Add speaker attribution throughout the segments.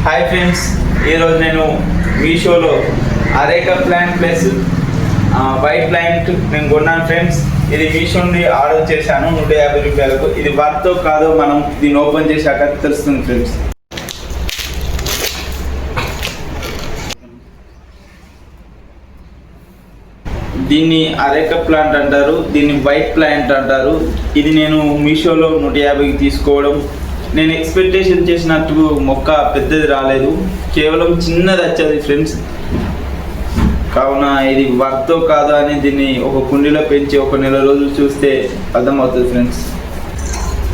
Speaker 1: Hi friends, ఈరోజు నేను మీషోలో areca plant plus white plant నేను కొన్నాను ఫ్రెండ్స్. ఇది మీషో నుండి ఆర్డర్ చేశాను 150 రూపాయలకు. ఇది వర్తో కాదో మనం దీన్ని ఓపెన్ చేశాక తెలుస్తుంది ఫ్రెండ్స్. దీన్ని అరేకా ప్లాంట్ అంటారు, దీన్ని వైట్ ప్లాంట్ అంటారు. ఇది నేను మీషోలో 150కి తీసుకోవడం, నేను ఎక్స్పెక్టేషన్ చేసినట్టు మొక్క పెద్దది రాలేదు, కేవలం చిన్నది వచ్చేది ఫ్రెండ్స్. కావున ఇది వర్తో కాదు అని దీన్ని ఒక కుండీలో పెంచి ఒక నెల రోజులు చూస్తే అర్థమవుతుంది ఫ్రెండ్స్.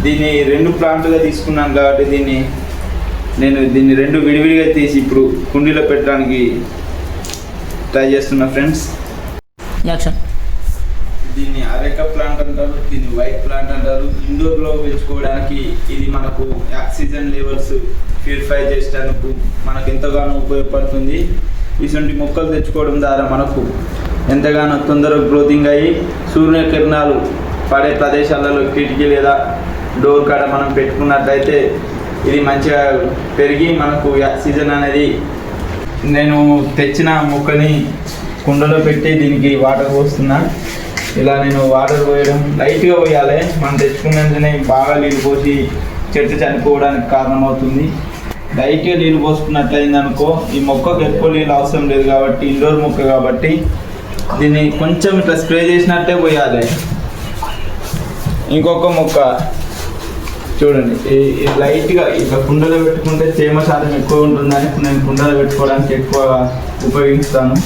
Speaker 1: దీన్ని 2 ప్లాంట్గా తీసుకున్నాను కాబట్టి దీన్ని 2 విడివిడిగా తీసి ఇప్పుడు కుండీలో పెట్టడానికి ట్రై చేస్తున్నా ఫ్రెండ్స్. దీన్ని అరేకా ప్లాంట్ అంటారు, దీన్ని వైట్ ప్లాంట్ అంటారు. ఇండోర్లో పెంచుకోవడానికి ఇది మనకు ఆక్సిజన్ లెవెల్స్ ప్యూరిఫై చేసేందుకు మనకు ఎంతగానో ఉపయోగపడుతుంది. ఇటువంటి మొక్కలు తెచ్చుకోవడం ద్వారా మనకు ఎంతగానో తొందరగా గ్రోతింగ్ అయ్యి సూర్యకిరణాలు పడే ప్రదేశాలలో కిటికీ లేదా డోర్ కాడ మనం పెట్టుకున్నట్లయితే ఇది మంచిగా పెరిగి మనకు ఆక్సిజన్ అనేది. నేను తెచ్చిన మొక్కని కుండలో పెట్టి దీనికి వాటర్ పోస్తున్నా. ఇలా నేను వాటర్ పోయడం లైట్గా పోయాలి, మనం తెచ్చుకున్నందునే బాగా నీళ్ళు పోసి చెట్టు చనిపోవడానికి కారణమవుతుంది. లైట్గా నీళ్ళు పోసుకున్నట్లయింది అనుకో, ఈ మొక్కకు ఎక్కువ నీళ్ళు అవసరం లేదు కాబట్టి ఇండోర్ మొక్క కాబట్టి దీన్ని కొంచెం ఇట్లా స్ప్రే చేసినట్టే పోయాలి. ఇంకొక మొక్క చూడండి, లైట్గా ఇట్లా కుండలో పెట్టుకుంటే తేమ శాతం ఎక్కువ ఉంటుందని నేను కుండలో పెట్టుకోవడానికి ఎక్కువ ఉపయోగిస్తాను.